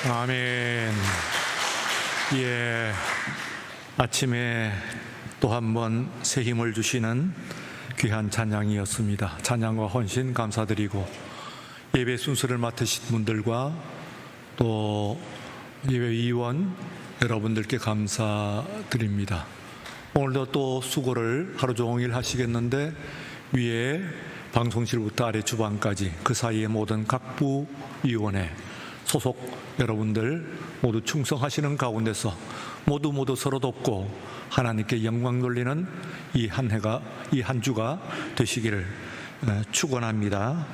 아멘. 예, 아침에 또 한 번 새 힘을 주시는 귀한 찬양이었습니다. 찬양과 헌신 감사드리고 예배 순서를 맡으신 분들과 또 예배위원 여러분들께 감사드립니다. 오늘도 또 수고를 하루 종일 하시겠는데 위에 방송실부터 아래 주방까지 그 사이에 모든 각부 위원회 소속 여러분들 모두 충성하시는 가운데서 모두 서로 돕고 하나님께 영광 돌리는 이 한 주가 되시기를 축원합니다.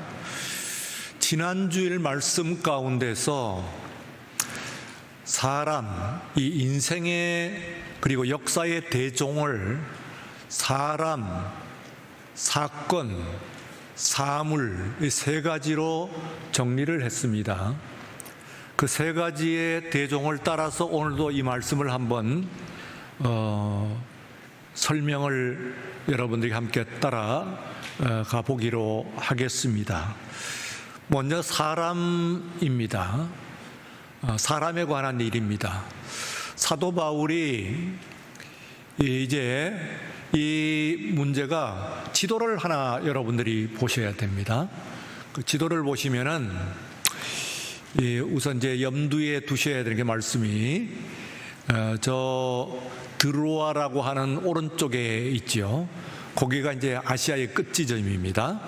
지난주일 말씀 가운데서 사람, 이 인생의 그리고 역사의 대종을 사람, 사건, 사물 이 세 가지로 정리를 했습니다. 그 세 가지의 대종을 따라서 오늘도 이 말씀을 한번 설명을 여러분들이 함께 따라가 보기로 하겠습니다. 먼저 사람입니다. 사람에 관한 일입니다. 사도 바울이 이제 이 문제가 지도를 하나 여러분들이 보셔야 됩니다. 그 지도를 보시면은 우선 이제 염두에 두셔야 되는 게 말씀이 저 드로아라고 하는 오른쪽에 있죠. 거기가 이제 아시아의 끝 지점입니다.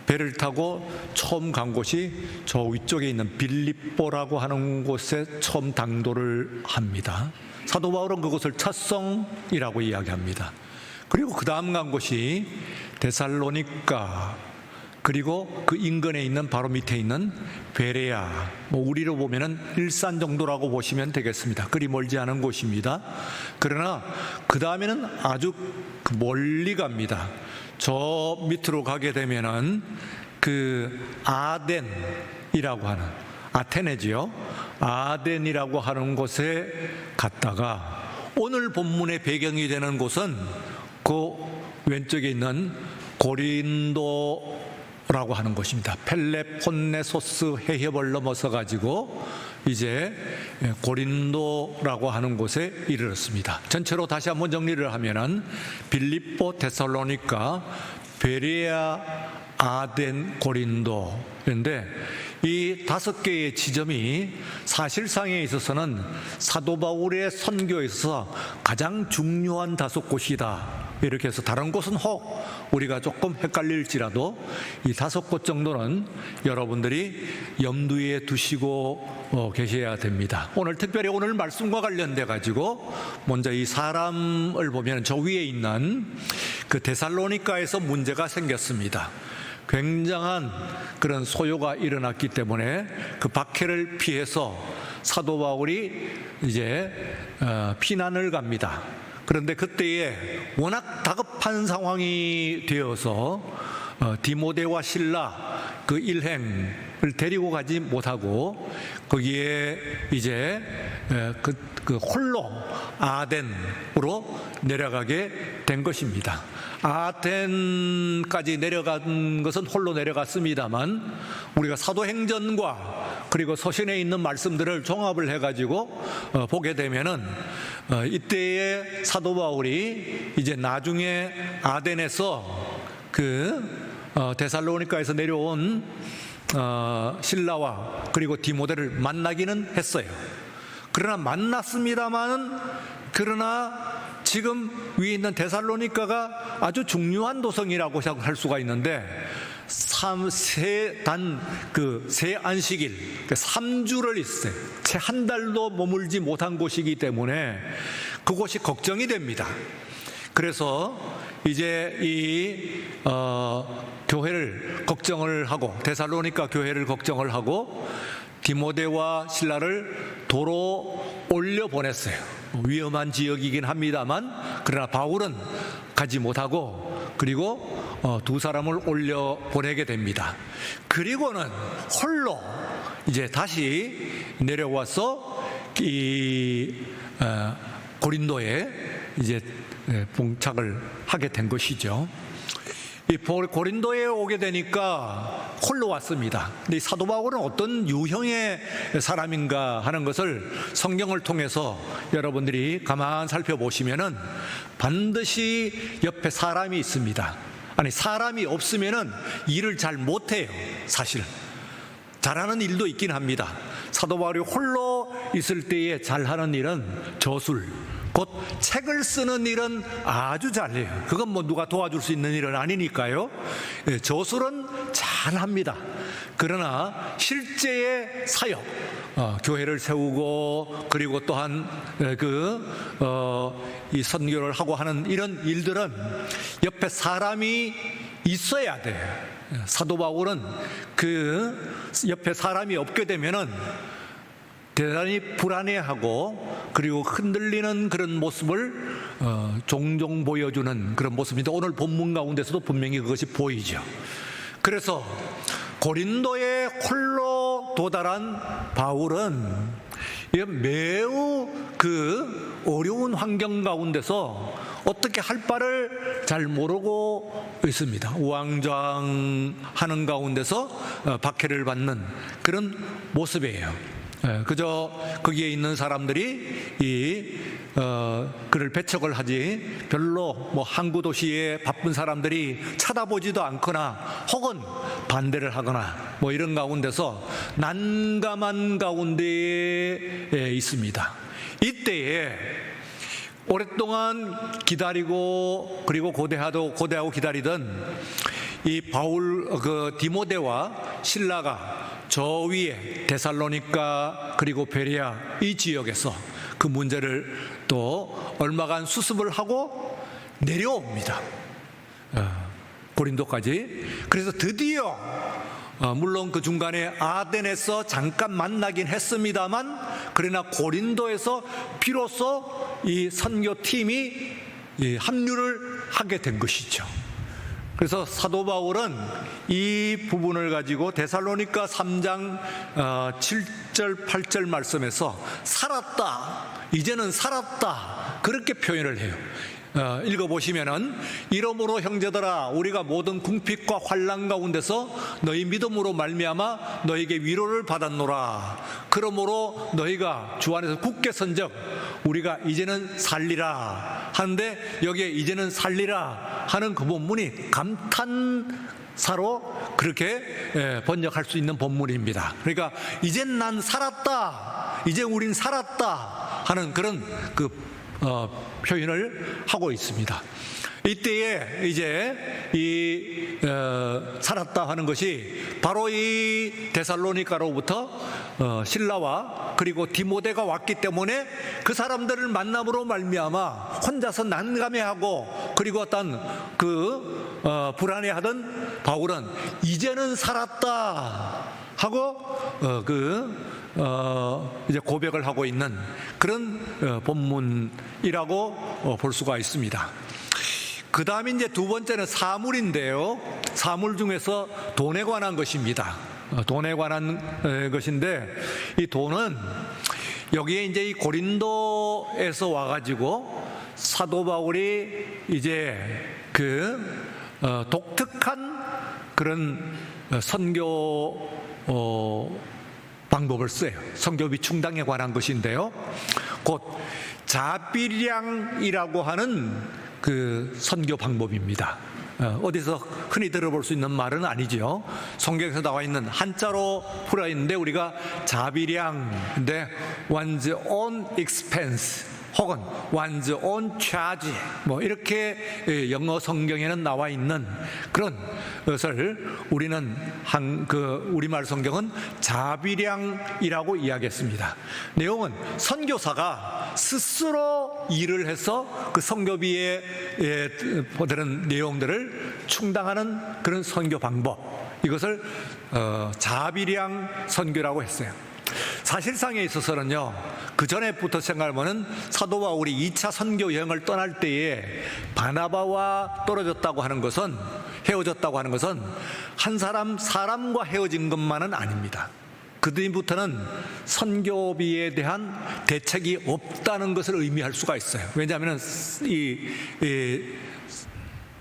배를 타고 처음 간 곳이 저 위쪽에 있는 빌립보라고 하는 곳에 처음 당도를 합니다. 사도 바울은 그곳을 첫성이라고 이야기합니다. 그리고 그 다음 간 곳이 데살로니가, 그리고 그 인근에 있는 바로 밑에 있는 베레아, 우리로 보면은 일산 정도라고 보시면 되겠습니다. 그리 멀지 않은 곳입니다. 그러나 그 다음에는 아주 멀리 갑니다. 저 밑으로 가게 되면은 그 아덴이라고 하는, 아테네지요. 아덴이라고 하는 곳에 갔다가 오늘 본문의 배경이 되는 곳은 그 왼쪽에 있는 고린도라고 하는 곳입니다. 펠레폰네소스 해협을 넘어서 가지고 이제 고린도라고 하는 곳에 이르렀습니다. 전체로 다시 한번 정리를 하면은 빌립보, 데살로니가, 베레아, 아덴, 고린도인데 이 5개의 지점이 사실상에 있어서는 사도 바울의 선교에 있어서 가장 중요한 5곳이다. 이렇게 해서 다른 곳은 혹 우리가 조금 헷갈릴지라도 이 5곳 정도는 여러분들이 염두에 두시고 계셔야 됩니다. 특별히 오늘 말씀과 관련돼 가지고 먼저 이 사람을 보면 저 위에 있는 그 데살로니가에서 문제가 생겼습니다. 굉장한 그런 소요가 일어났기 때문에 그 박해를 피해서 사도 바울이 이제 피난을 갑니다. 그런데 그때에 워낙 다급한 상황이 되어서 디모데와 실라 그 일행을 데리고 가지 못하고 거기에 이제 그 홀로 아덴으로 내려가게 된 것입니다. 아덴까지 내려간 것은 홀로 내려갔습니다만 우리가 사도행전과 그리고 서신에 있는 말씀들을 종합을 해가지고 보게 되면은 이때의 사도 바울이 이제 나중에 아덴에서 그 데살로니가에서 내려온 실라와 그리고 디모데를 만나기는 했어요. 그러나 만났습니다만 그러나 지금 위에 있는 데살로니가가 아주 중요한 도성이라고 할 수가 있는데 세 안식일 3주를 있어요. 채 한 달도 머물지 못한 곳이기 때문에 그곳이 걱정이 됩니다. 그래서 이제 이 교회를 걱정을 하고 데살로니가 교회를 걱정을 하고 디모데와 실라를 도로 올려 보냈어요. 위험한 지역이긴 합니다만 그러나 바울은 가지 못하고 그리고 두 사람을 올려 보내게 됩니다. 그리고는 홀로 이제 다시 내려와서 이 고린도에 이제 봉착을 하게 된 것이죠. 이 고린도에 오게 되니까 홀로 왔습니다. 근데 이 사도 바울은 어떤 유형의 사람인가 하는 것을 성경을 통해서 여러분들이 가만 살펴보시면은 반드시 옆에 사람이 있습니다. 아니, 사람이 없으면은 일을 잘 못해요. 사실은 잘하는 일도 있긴 합니다. 사도 바울이 홀로 있을 때에 잘하는 일은 저술, 곧 책을 쓰는 일은 아주 잘해요. 그건 뭐 누가 도와줄 수 있는 일은 아니니까요. 저술은 잘합니다. 그러나 실제의 사역, 교회를 세우고 그리고 또한 이 선교를 하고 하는 이런 일들은 옆에 사람이 있어야 돼요. 사도 바울은 그 옆에 사람이 없게 되면은 대단히 불안해하고 그리고 흔들리는 그런 모습을 종종 보여주는 그런 모습입니다. 오늘 본문 가운데서도 분명히 그것이 보이죠. 그래서 고린도에 홀로 도달한 바울은 매우 그 어려운 환경 가운데서 어떻게 할 바를 잘 모르고 있습니다. 우왕좌왕하는 가운데서 박해를 받는 그런 모습이에요. 그저 거기에 있는 사람들이 그를 배척을 하지 별로 뭐 항구 도시의 바쁜 사람들이 쳐다보지도 않거나 혹은 반대를 하거나 뭐 이런 가운데서 난감한 가운데에 있습니다. 이때에 오랫동안 기다리고 그리고 고대하고 기다리던 이 바울 디모데와 실라가 저 위에 데살로니가 그리고 베레아 이 지역에서 그 문제를 또 얼마간 수습을 하고 내려옵니다. 고린도까지. 그래서 드디어 물론 그 중간에 아덴에서 잠깐 만나긴 했습니다만 그러나 고린도에서 비로소 이 선교팀이 합류를 하게 된 것이죠. 그래서 사도 바울은 이 부분을 가지고 데살로니가 3장 7절 8절 말씀에서 살았다, 이제는 살았다 그렇게 표현을 해요. 읽어보시면은 이러므로 형제들아 우리가 모든 궁핍과 환난 가운데서 너희 믿음으로 말미암아 너에게 위로를 받았노라. 그러므로 너희가 주 안에서 굳게 선적 우리가 이제는 살리라 하는데 여기에 이제는 살리라 하는 그 본문이 감탄사로 그렇게 번역할 수 있는 본문입니다. 그러니까 이젠 난 살았다, 이제 우린 살았다 하는 그런 표현을 하고 있습니다. 이때에 이제 이 살았다 하는 것이 바로 이 데살로니가로부터 신라와 그리고 디모데가 왔기 때문에 그 사람들을 만남으로 말미암아 혼자서 난감해하고 그리고 어떤 불안해하던 바울은 이제는 살았다 하고 이제 고백을 하고 있는 그런 본문이라고 볼 수가 있습니다. 그 다음에 이제 두 번째는 사물인데요. 사물 중에서 돈에 관한 것입니다. 돈에 관한 것인데 이 돈은 여기에 이제 이 고린도에서 와가지고 사도 바울이 이제 독특한 그런 선교 방법을 써요. 선교비 충당에 관한 것인데요. 곧 자비량이라고 하는 그 선교 방법입니다. 어디서 흔히 들어볼 수 있는 말은 아니죠. 성경에서 나와 있는 한자로 풀어 있는데 우리가 자비량인데 one's own expense 혹은 one's own charge 뭐 이렇게 영어 성경에는 나와 있는 그런 것을 우리는 우리말 성경은 자비량이라고 이야기했습니다. 내용은 선교사가 스스로 일을 해서 그 선교비에 보다는 내용들을 충당하는 그런 선교 방법, 이것을 자비량 선교라고 했어요. 사실상에 있어서는요, 그 전에부터 생각하면은 사도 바울이 2차 선교 여행을 떠날 때에 바나바와 헤어졌다고 하는 것은 한 사람과 헤어진 것만은 아닙니다. 그 뒤부터는 선교비에 대한 대책이 없다는 것을 의미할 수가 있어요. 왜냐하면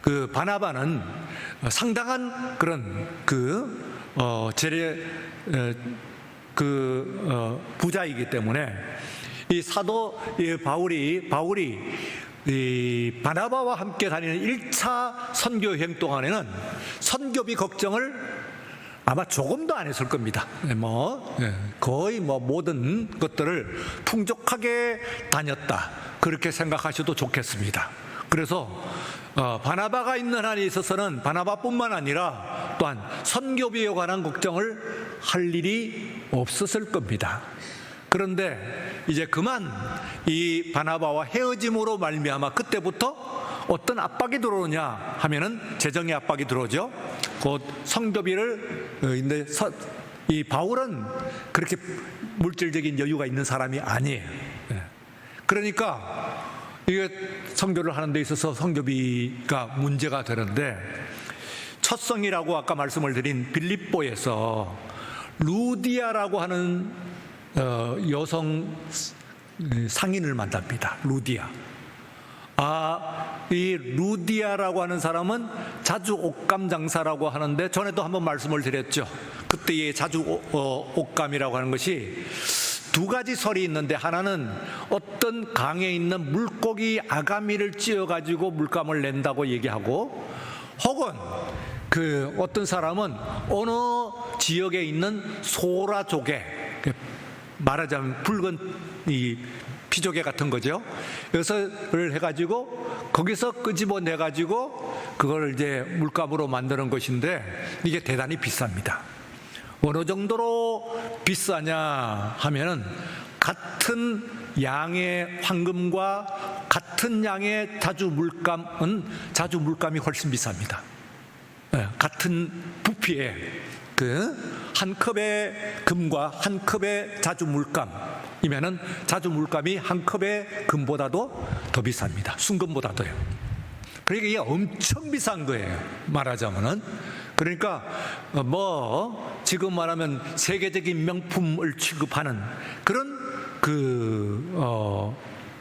그 바나바는 상당한 그런 부자이기 때문에 이 사도 바울이 이 바나바와 함께 다니는 1차 선교 여행 동안에는 선교비 걱정을 아마 조금도 안 했을 겁니다. 거의 모든 것들을 풍족하게 다녔다, 그렇게 생각하셔도 좋겠습니다. 그래서 바나바가 있는 한에 있어서는 바나바뿐만 아니라 또한 선교비에 관한 걱정을 할 일이 없었을 겁니다. 그런데 이제 그만 이 바나바와 헤어짐으로 말미암아 그때부터 어떤 압박이 들어오냐 하면은 재정의 압박이 들어오죠. 곧 선교비를 근데 이 바울은 그렇게 물질적인 여유가 있는 사람이 아니에요. 그러니까 이게 선교를 하는 데 있어서 선교비가 문제가 되는데, 첫성이라고 아까 말씀을 드린 빌립보에서 루디아라고 하는 여성 상인을 만납니다. 루디아. 이 루디아라고 하는 사람은 자주 옷감 장사라고 하는데, 전에도 한번 말씀을 드렸죠. 그때의 자주 옷감이라고 하는 것이 두 가지 설이 있는데, 하나는 어떤 강에 있는 물고기 아가미를 찧어가지고 물감을 낸다고 얘기하고, 혹은 어떤 사람은 어느 지역에 있는 소라조개, 말하자면 붉은 이 피조개 같은 거죠. 그것을 해가지고 거기서 끄집어내가지고 그걸 이제 물감으로 만드는 것인데, 이게 대단히 비쌉니다. 어느 정도로 비싸냐 하면은, 같은 양의 황금과 같은 양의 자주 물감이 훨씬 비쌉니다. 같은 부피에 한 컵의 금과 한 컵의 자주 물감이면은 자주 물감이 한 컵의 금보다도 더 비쌉니다. 순금보다도요. 그러니까 이게 엄청 비싼 거예요, 말하자면은. 그러니까 지금 말하면 세계적인 명품을 취급하는 그런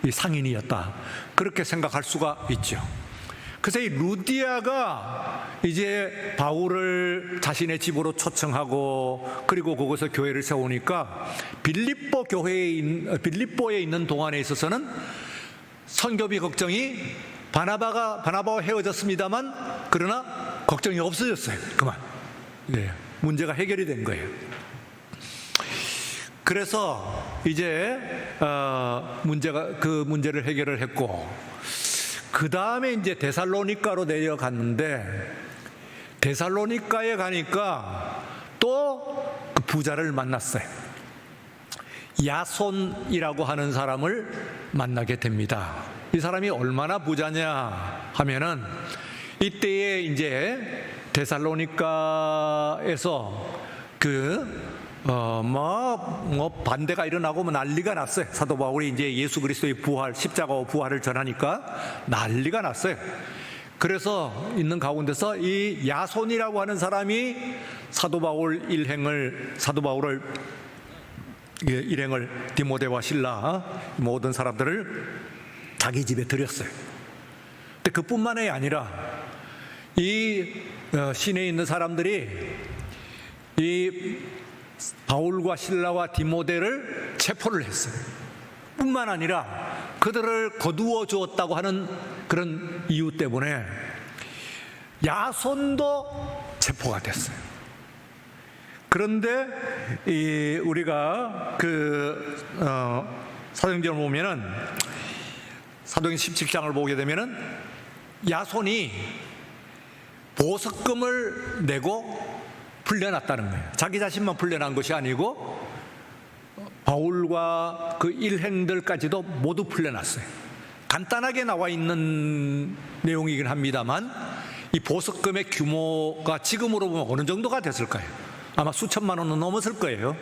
이 상인이었다, 그렇게 생각할 수가 있죠. 그래서 이 루디아가 이제 바울을 자신의 집으로 초청하고, 그리고 거기서 교회를 세우니까 빌립보에 있는 동안에 있어서는 선교비 걱정이 바나바와 헤어졌습니다만, 그러나 걱정이 없어졌어요. 그만. 문제가 해결이 된 거예요. 그래서 이제 문제를 해결을 했고, 그 다음에 이제 데살로니가로 내려갔는데, 데살로니가에 가니까 또 그 부자를 만났어요. 야손이라고 하는 사람을 만나게 됩니다. 이 사람이 얼마나 부자냐 하면은, 이때에 이제 데살로니가에서 반대가 일어나고 난리가 났어요. 사도 바울이 이제 예수 그리스도의 부활, 십자가와 부활을 전하니까 난리가 났어요. 그래서 있는 가운데서 이 야손이라고 하는 사람이 사도 바울을 일행을 디모데와 실라 모든 사람들을 자기 집에 들였어요. 근데 그뿐만이 아니라 이 시내에 있는 사람들이 이 바울과 실라와 디모데를 체포를 했어요. 뿐만 아니라 그들을 거두어 주었다고 하는 그런 이유 때문에 야손도 체포가 됐어요. 그런데 우리가 사도행전을 보면은, 사도행 17장을 보게 되면은 야손이 보석금을 내고 풀려났다는 거예요. 자기 자신만 풀려난 것이 아니고 바울과 그 일행들까지도 모두 풀려났어요. 간단하게 나와 있는 내용이긴 합니다만, 이 보석금의 규모가 지금으로 보면 어느 정도가 됐을까요? 아마 수천만 원은 넘었을 거예요.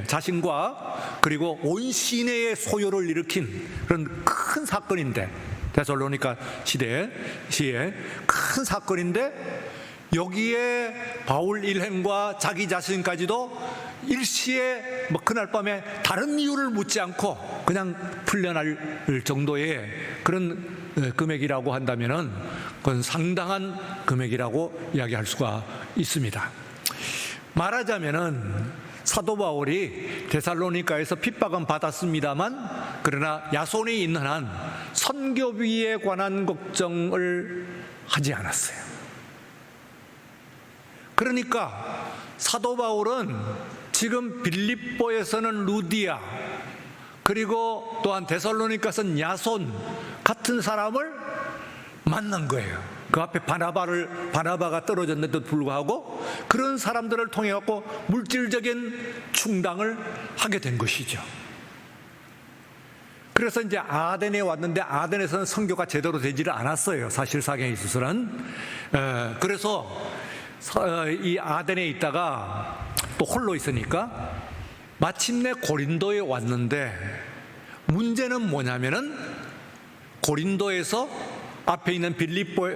자신과 그리고 온 시내의 소요를 일으킨 그런 큰 사건인데, 데살로니가 시에 큰 사건인데, 여기에 바울 일행과 자기 자신까지도 일시에 뭐 그날 밤에 다른 이유를 묻지 않고 그냥 풀려날 정도의 그런 금액이라고 한다면은 그건 상당한 금액이라고 이야기할 수가 있습니다. 말하자면은 사도 바울이 데살로니가에서 핍박은 받았습니다만 그러나 야손이 있는 한 선교비에 관한 걱정을 하지 않았어요. 그러니까 사도 바울은 지금 빌립보에서는 루디아, 그리고 또한 데살로니가에서는 야손 같은 사람을 만난 거예요. 그 앞에 바나바가 떨어졌는데도 불구하고 그런 사람들을 통해 갖고 물질적인 충당을 하게 된 것이죠. 그래서 이제 아덴에 왔는데 아덴에서는 선교가 제대로 되지를 않았어요. 사실상에 있어서는. 그래서 이 아덴에 있다가 또 홀로 있으니까 마침내 고린도에 왔는데 문제는 뭐냐면은 고린도에서 앞에 있는 빌립보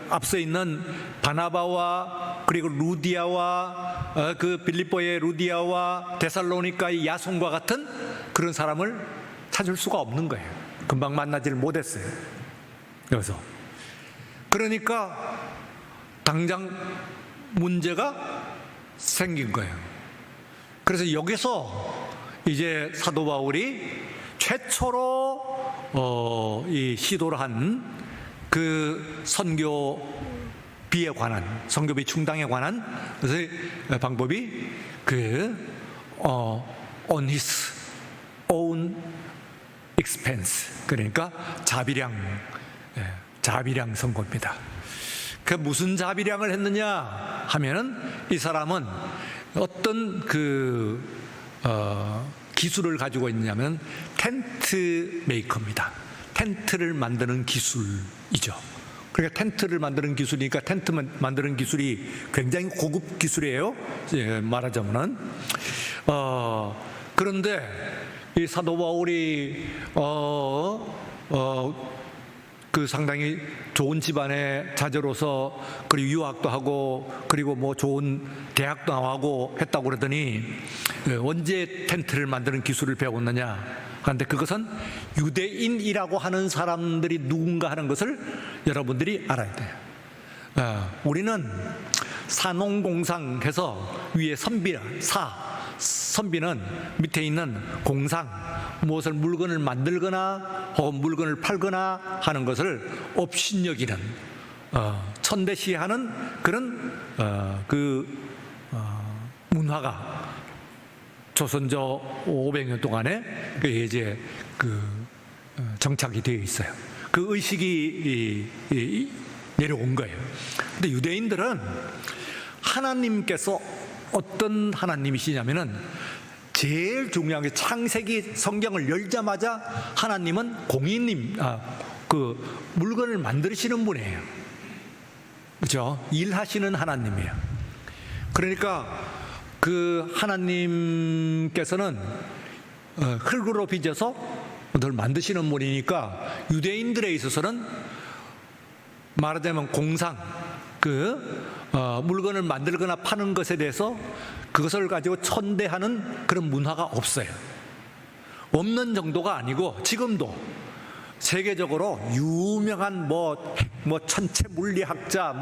앞서 있는 바나바와 그리고 루디아와 그 빌립보의 루디아와 데살로니가의 야손과 같은 그런 사람을 찾을 수가 없는 거예요. 금방 만나지를 못했어요. 그러니까 당장 문제가 생긴 거예요. 그래서 여기서 이제 사도 바울이 최초로 이 시도를 한 그 선교비에 관한, 선교비 충당에 관한 방법이 on his own expense, 그러니까 자비량 선고입니다. 그 무슨 자비량을 했느냐 하면은 이 사람은 어떤 기술을 가지고 있냐면 텐트 메이커입니다. 텐트를 만드는 기술이죠. 그러니까 텐트를 만드는 기술이니까 텐트 만드는 기술이 굉장히 고급 기술이에요. 말하자면은 그런데 이 사도 바울이 그 상당히 좋은 집안의 자제로서 그리고 유학도 하고 그리고 뭐 좋은 대학도 나오고 했다고 그러더니 언제 텐트를 만드는 기술을 배웠느냐? 그런데 그것은 유대인이라고 하는 사람들이 누군가 하는 것을 여러분들이 알아야 돼요. 우리는 산농공상해서 위에 선비는 밑에 있는 공상, 무엇을 물건을 만들거나 혹은 물건을 팔거나 하는 것을 업신여기는 천대시하는 그런 문화가 조선조 500년 동안에 이제 정착이 되어 있어요. 그 의식이 내려온 거예요. 근데 유대인들은 하나님께서 어떤 하나님이시냐면은 제일 중요한 게 창세기 성경을 열자마자 하나님은 공인님, 물건을 만드시는 분이에요. 그렇죠? 일하시는 하나님이에요. 그러니까 그 하나님께서는 흙으로 빚어서 늘 만드시는 분이니까 유대인들에 있어서는 말하자면 공상, 물건을 만들거나 파는 것에 대해서 그것을 가지고 천대하는 그런 문화가 없어요. 없는 정도가 아니고 지금도 세계적으로 유명한 뭐 천체 물리학자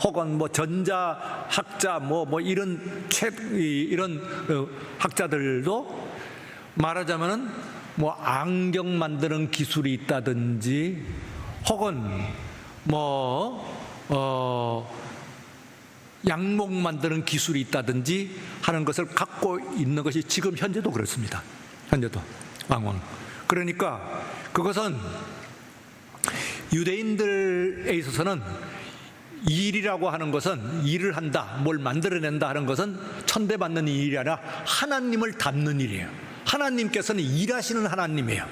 혹은 전자학자 이런 학자들도 말하자면은 안경 만드는 기술이 있다든지 혹은 양목 만드는 기술이 있다든지 하는 것을 갖고 있는 것이 지금 현재도 그렇습니다. 현재도 왕왕. 그러니까 그것은 유대인들에 있어서는 일이라고 하는 것은 일을 한다, 뭘 만들어낸다 하는 것은 천대받는 일이 아니라 하나님을 닮는 일이에요. 하나님께서는 일하시는 하나님이에요.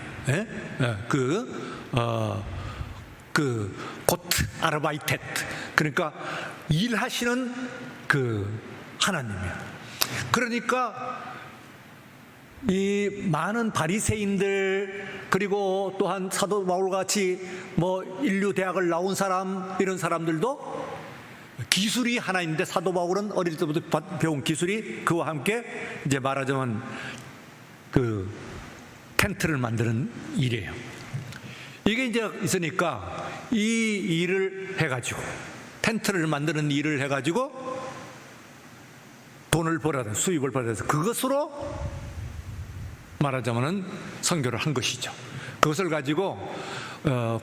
고트 아르바이테트, 그러니까 일하시는 하나님이에요. 그러니까 이 많은 바리새인들 그리고 또한 사도 바울 같이 인류 대학을 나온 사람, 이런 사람들도 기술이 하나 있는데 사도 바울은 어릴 때부터 배운 기술이 그와 함께 이제 말하자면 그 텐트를 만드는 일이에요. 이게 이제 있으니까 이 일을 해가지고 텐트를 만드는 일을 해가지고 돈을 벌어야 돼, 수입을 벌어야 돼서 그것으로 말하자면은 선교를 한 것이죠. 그것을 가지고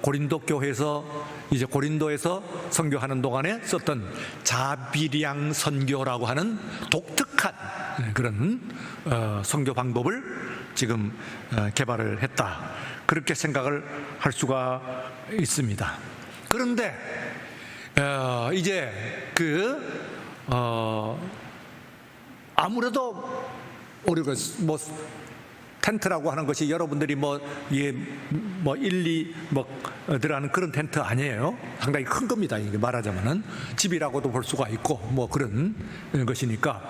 고린도 교회에서 이제 고린도에서 선교하는 동안에 썼던 자비량 선교라고 하는 독특한 그런 선교 방법을 지금 개발을 했다, 그렇게 생각을 할 수가 있습니다. 그런데 이제 아무래도 우리가 뭐 텐트라고 하는 것이 여러분들이 들어가는 그런 텐트 아니에요. 상당히 큰 겁니다. 이게 말하자면은 집이라고도 볼 수가 있고 뭐 그런 것이니까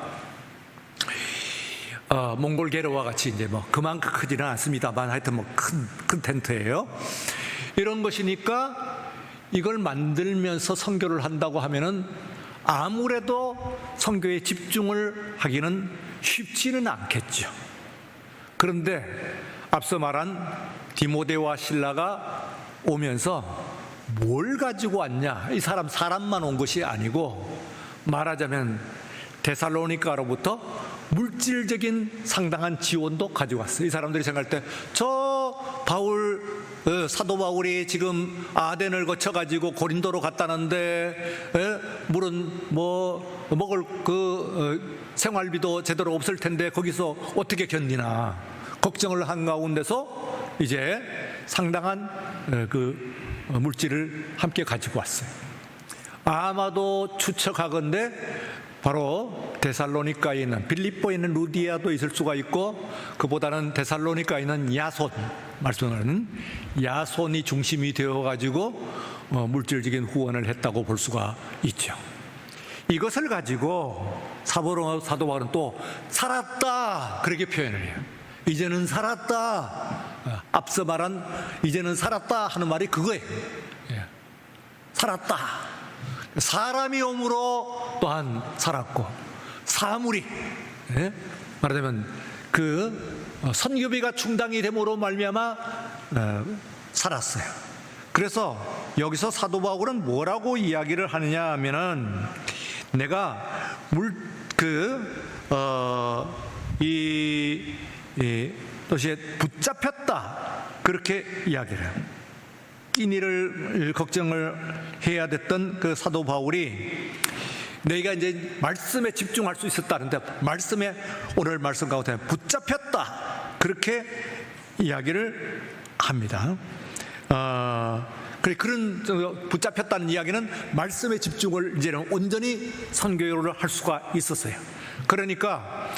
몽골 게르와 같이 이제 뭐 그만큼 크지는 않습니다만 하여튼 뭐 큰 텐트예요. 이런 것이니까 이걸 만들면서 선교를 한다고 하면은 아무래도 선교에 집중을 하기는 쉽지는 않겠죠. 그런데 앞서 말한 디모데와 실라가 오면서 뭘 가지고 왔냐? 이 사람만 온 것이 아니고 말하자면 데살로니가로부터 물질적인 상당한 지원도 가지고 왔어요. 이 사람들이 생각할 때 저 사도 바울이 지금 아덴을 거쳐가지고 고린도로 갔다는데 물은 뭐 먹을 생활비도 제대로 없을 텐데 거기서 어떻게 견디나 걱정을 한 가운데서 이제 상당한 물질을 함께 가지고 왔어요. 아마도 추측하건대 바로 데살로니가에 있는 빌립보에 있는 루디아도 있을 수가 있고 그보다는 데살로니가에 있는 야손, 말씀하는 야손이 중심이 되어가지고 물질적인 후원을 했다고 볼 수가 있죠. 이것을 가지고 사도 바울은 또 살았다 그렇게 표현을 해요. 이제는 살았다. 앞서 말한 이제는 살았다 하는 말이 그거예요. 살았다. 사람이 오므로 또한 살았고 사물이 말하자면 선교비가 충당이 됨으로 말미암아 살았어요. 그래서 여기서 사도 바울은 뭐라고 이야기를 하느냐 하면은 내가 도시에 붙잡혔다 그렇게 이야기를 해요. 끼니를 걱정을 해야 됐던 그 사도 바울이 내가 이제 말씀에 집중할 수 있었다는데 말씀에 오늘 말씀 가운데 붙잡혔다 그렇게 이야기를 합니다. 그런 붙잡혔다는 이야기는 말씀에 집중을 이제는 온전히 선교를 할 수가 있었어요. 그러니까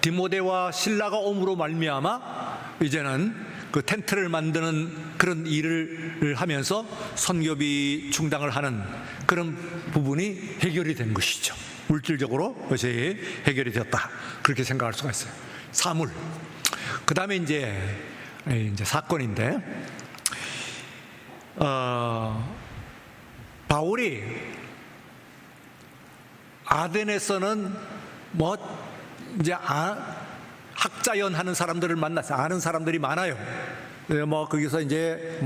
디모데와 실라가 옴으로 말미암아 이제는 그 텐트를 만드는 그런 일을 하면서 선교비 충당을 하는 그런 부분이 해결이 된 것이죠. 물질적으로 그것이 해결이 되었다 그렇게 생각할 수가 있어요. 사물. 그 다음에 이제 사건인데 바울이 아덴에서는 이제 학자연 하는 사람들을 만나서 아는 사람들이 많아요. 거기서 이제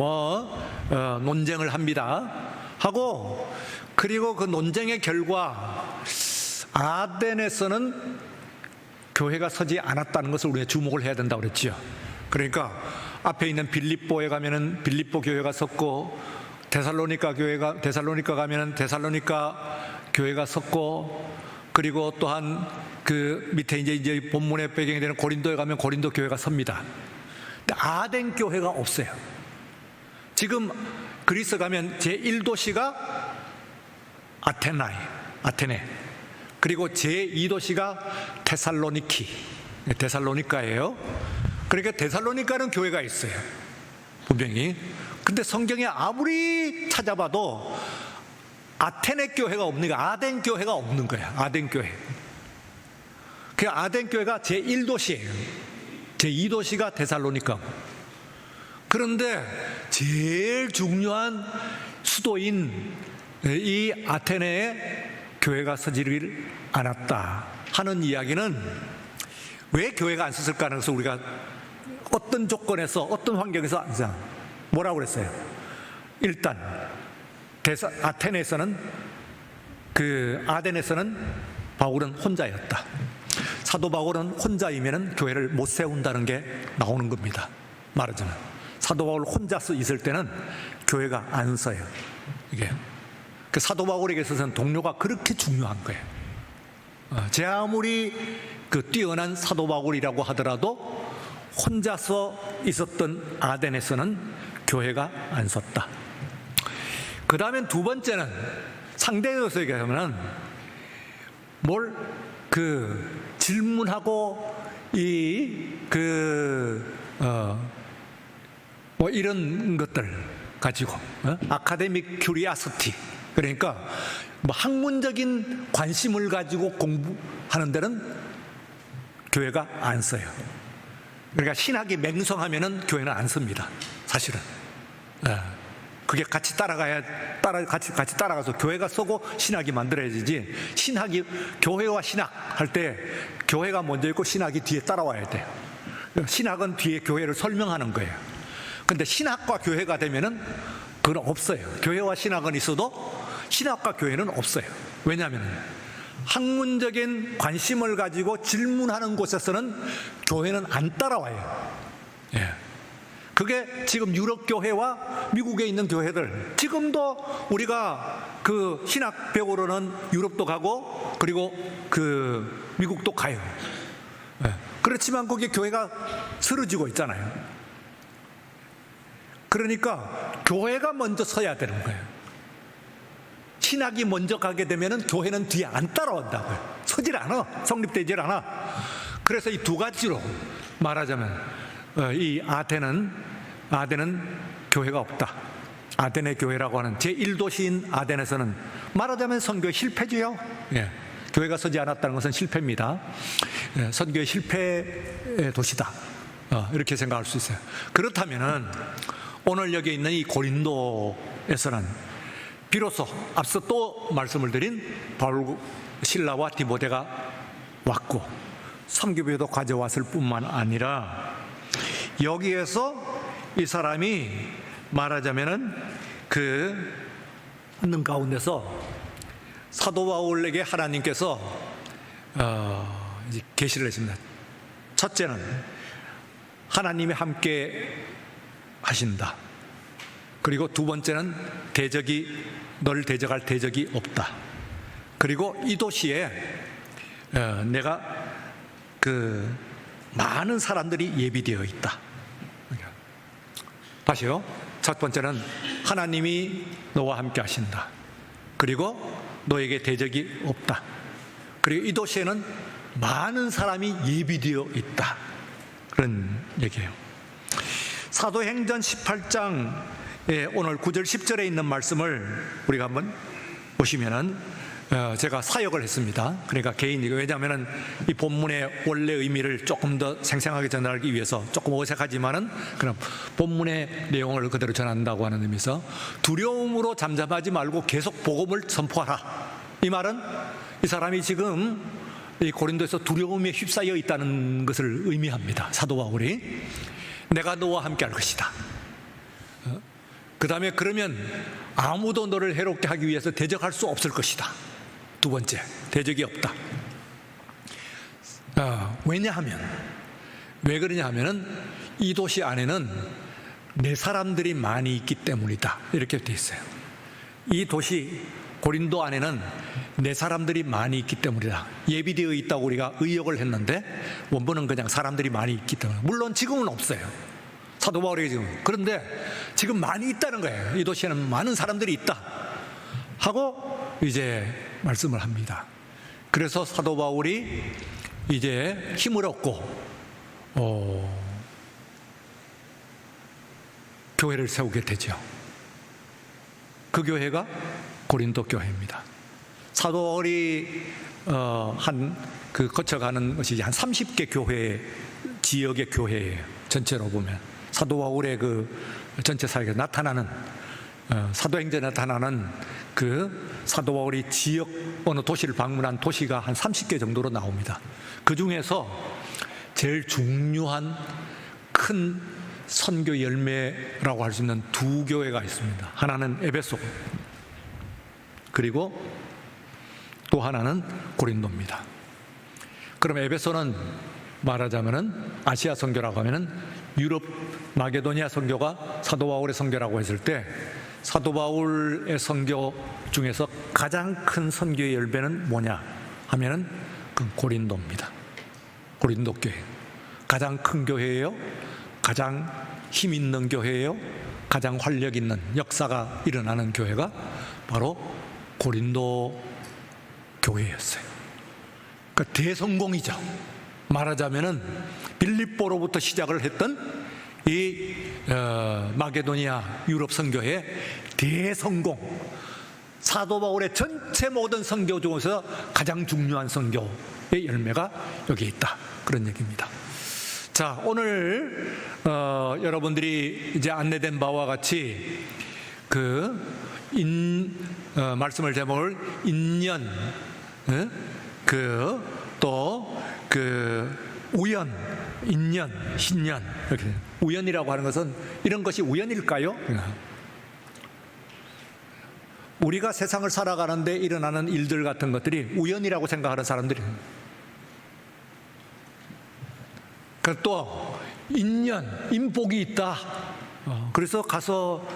논쟁을 합니다. 하고 그리고 그 논쟁의 결과 아덴에서는 교회가 서지 않았다는 것을 우리가 주목을 해야 된다고 그랬죠. 그러니까 앞에 있는 빌립보에 가면은 빌립보 교회가 섰고 데살로니가 가면은 데살로니가 교회가 섰고 그리고 또한 그 밑에 이제 본문의 배경이 되는 고린도에 가면 고린도 교회가 섭니다. 근데 아덴 교회가 없어요. 지금 그리스 가면 제1도시가 아테네. 그리고 제2도시가 데살로니카예요. 그러니까 데살로니카는 교회가 있어요. 분명히. 근데 성경에 아무리 찾아봐도 아테네 교회가 없는 거야. 아덴 교회가 없는 거야. 아덴 교회. 그 아덴 교회가 제1도시예요. 제2도시가 데살로니카고. 그런데 제일 중요한 수도인 이 아테네에 교회가 서지를 않았다 하는 이야기는 왜 교회가 안 섰을까 하는 것을 우리가 어떤 조건에서 어떤 환경에서 뭐라고 그랬어요? 일단 아테네에서는 아덴에서는 바울은 혼자였다. 사도 바울은 혼자이면 교회를 못 세운다는 게 나오는 겁니다. 말하자면 사도 바울 혼자서 있을 때는 교회가 안 서요. 이게 그 사도 바울에게 있어서는 동료가 그렇게 중요한 거예요. 제 아무리 뛰어난 사도 바울이라고 하더라도 혼자서 있었던 아덴에서는 교회가 안 섰다. 그 다음엔 두 번째는 상대에서 얘기하면 질문하고 이런 것들 가지고 아카데믹 큐리아시티, 그러니까 학문적인 관심을 가지고 공부하는 데는 교회가 안 써요. 그러니까 신학이 맹성하면은 교회는 안 씁니다. 사실은. 그게 같이 따라가서 교회가 쓰고 신학이 만들어야지. 교회와 신학 할 때 교회가 먼저 있고 신학이 뒤에 따라와야 돼요. 신학은 뒤에 교회를 설명하는 거예요. 근데 신학과 교회가 되면은 그건 없어요. 교회와 신학은 있어도 신학과 교회는 없어요. 왜냐하면 학문적인 관심을 가지고 질문하는 곳에서는 교회는 안 따라와요. 그게 지금 유럽 교회와 미국에 있는 교회들, 지금도 우리가 신학 배우러는 유럽도 가고 그리고 미국도 가요. 그렇지만 거기 교회가 쓰러지고 있잖아요. 그러니까 교회가 먼저 서야 되는 거예요. 신학이 먼저 가게 되면은 교회는 뒤에 안 따라온다고요. 서질 않아. 성립되질 않아. 그래서 이 두 가지로 말하자면 이 아덴은 교회가 없다. 아덴의 교회라고 하는 제1도시인 아덴에서는 말하자면 선교의 실패지요. 교회가 서지 않았다는 것은 실패입니다. 선교의 실패의 도시다. 이렇게 생각할 수 있어요. 그렇다면은 오늘 여기 있는 이 고린도에서는 비로소 앞서 또 말씀을 드린 바울, 실라와 디모데가 왔고 선교비도 가져왔을 뿐만 아니라 여기에서 이 사람이 말하자면은 있는 가운데서 사도 바울에게 하나님께서 계시를 했습니다. 첫째는 하나님이 함께 하신다. 그리고 두 번째는 널 대적할 대적이 없다. 그리고 이 도시에 내가 많은 사람들이 예비되어 있다. 다시요. 첫 번째는 하나님이 너와 함께 하신다. 그리고 너에게 대적이 없다. 그리고 이 도시에는 많은 사람이 예비되어 있다. 그런 얘기예요. 사도행전 18장 오늘 9절 10절에 있는 말씀을 우리가 한번 보시면은 제가 사역을 했습니다. 그러니까 개인이고, 왜냐하면 이 본문의 원래 의미를 조금 더 생생하게 전달하기 위해서 조금 어색하지만은 그럼 본문의 내용을 그대로 전한다고 하는 의미에서 두려움으로 잠잠하지 말고 계속 복음을 선포하라. 이 말은 이 사람이 지금 이 고린도에서 두려움에 휩싸여 있다는 것을 의미합니다. 사도 바울이 내가 너와 함께 할 것이다. 그 다음에 그러면 아무도 너를 해롭게 하기 위해서 대적할 수 없을 것이다. 두 번째, 대적이 없다. 왜냐하면, 왜 그러냐 하면은 이 도시 안에는 내 사람들이 많이 있기 때문이다. 이렇게 돼 있어요. 이 도시 고린도 안에는 내 사람들이 많이 있기 때문이다. 예비되어 있다고 우리가 의역을 했는데 원본은 그냥 사람들이 많이 있기 때문에, 물론 지금은 없어요. 사도 바울이 지금. 그런데 지금 많이 있다는 거예요. 이 도시에는 많은 사람들이 있다 하고 이제 말씀을 합니다. 그래서 사도 바울이 이제 힘을 얻고 교회를 세우게 되죠. 그 교회가 고린도 교회입니다. 사도 바울이 거쳐가는 것이 한 30개 교회, 지역의 교회예요. 전체로 보면 사도 바울의 전체 사역에 나타나는 사도행전에 나타나는 그 사도 바울이 지역 어느 도시를 방문한 도시가 한 30개 정도로 나옵니다. 그 중에서 제일 중요한 큰 선교 열매라고 할 수 있는 두 교회가 있습니다. 하나는 에베소, 그리고 또 하나는 고린도입니다. 그럼 에베소는 말하자면은 아시아 선교라고 하면은 유럽 마게도니아 선교가 사도 바울의 선교라고 했을 때, 사도 바울의 선교 중에서 가장 큰 선교의 열매는 뭐냐 하면은 그 고린도입니다. 고린도 교회 가장 큰 교회예요. 가장 힘 있는 교회예요. 가장 활력 있는 역사가 일어나는 교회가 바로 고린도 교회였어요. 그러니까 대성공이죠. 말하자면은 빌립보로부터 시작을 했던 이 마게도니아 유럽 선교의 대성공, 사도 바울의 전체 모든 선교 중에서 가장 중요한 선교의 열매가 여기 있다, 그런 얘기입니다. 자, 오늘 여러분들이 이제 안내된 바와 같이 말씀을 제목을 인연, 우연, 인연, 신년, 이렇게. 우연이라고 하는 것은 이런 것이 우연일까요? 우리가 세상을 살아가는데 일어나는 일들 같은 것들이 우연이라고 생각하는 사람들이, 또 인연, 인복이 있다. 그래서 가서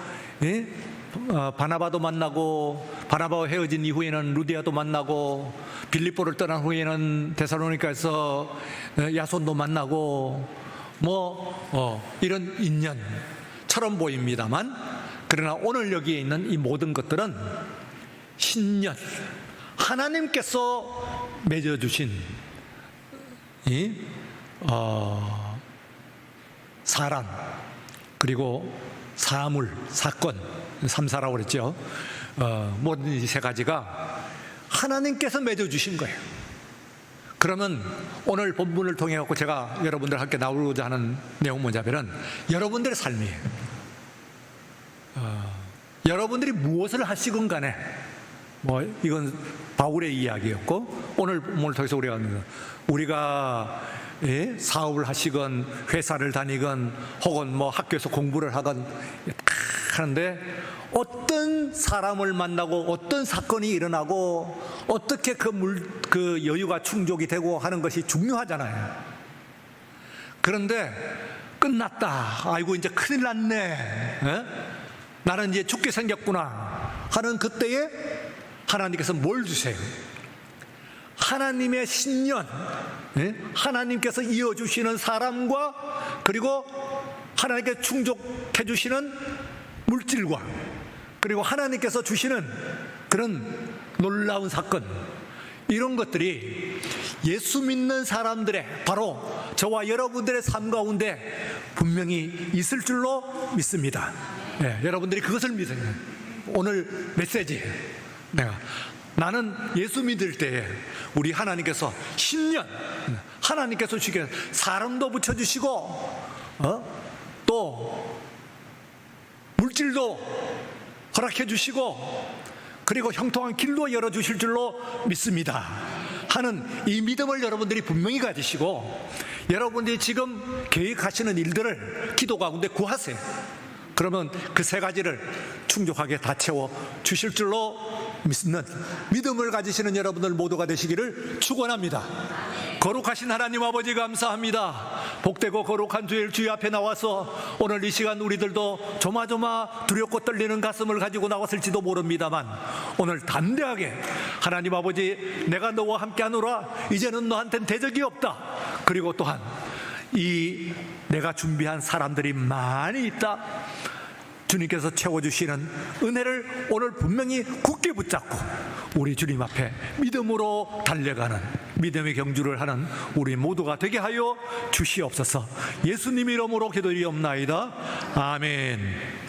바나바도 만나고, 바나바와 헤어진 이후에는 루디아도 만나고, 빌립보를 떠난 후에는 데살로니가에서 야손도 만나고, 이런 인연처럼 보입니다만, 그러나 오늘 여기에 있는 이 모든 것들은 신년, 하나님께서 맺어주신 사람, 그리고 사물, 사건, 삼사라고 그랬죠. 모든 이 세 가지가 하나님께서 맺어주신 거예요. 그러면 오늘 본문을 통해 갖고 제가 여러분들 함께 나오고자 하는 내용은 뭐냐면은 여러분들의 삶이에요. 여러분들이 무엇을 하시건 간에, 이건 바울의 이야기였고, 오늘 본문을 통해서 우리가 사업을 하시건 회사를 다니건 혹은 학교에서 공부를 하건 하는데, 어떤 사람을 만나고 어떤 사건이 일어나고 어떻게 그 여유가 충족이 되고 하는 것이 중요하잖아요. 그런데 끝났다, 아이고 이제 큰일 났네, 나는 이제 죽게 생겼구나 하는 그때에 하나님께서 뭘 주세요? 하나님의 신년, 하나님께서 이어주시는 사람과, 그리고 하나님께 충족해 주시는 물질과, 그리고 하나님께서 주시는 그런 놀라운 사건, 이런 것들이 예수 믿는 사람들의, 바로 저와 여러분들의 삶 가운데 분명히 있을 줄로 믿습니다. 여러분들이 그것을 믿어요. 오늘 메시지예요. 나는 예수 믿을 때에 우리 하나님께서 신년, 하나님께서 주시게 사람도 붙여주시고, 또 물질도 허락해 주시고, 그리고 형통한 길도 열어주실 줄로 믿습니다 하는 이 믿음을 여러분들이 분명히 가지시고, 여러분들이 지금 계획하시는 일들을 기도 가운데 구하세요. 그러면 그 세 가지를 충족하게 다 채워 주실 줄로 믿는 믿음을 가지시는 여러분들 모두가 되시기를 축원합니다. 거룩하신 하나님 아버지, 감사합니다. 복되고 거룩한 주일 주의 앞에 나와서 오늘 이 시간 우리들도 조마조마 두렵고 떨리는 가슴을 가지고 나왔을지도 모릅니다만, 오늘 담대하게 하나님 아버지, 내가 너와 함께하노라, 이제는 너한텐 대적이 없다, 그리고 또한 이 내가 준비한 사람들이 많이 있다, 주님께서 채워주시는 은혜를 오늘 분명히 굳게 붙잡고 우리 주님 앞에 믿음으로 달려가는, 믿음의 경주를 하는 우리 모두가 되게 하여 주시옵소서. 예수님 이름으로 기도드리옵나이다. 아멘.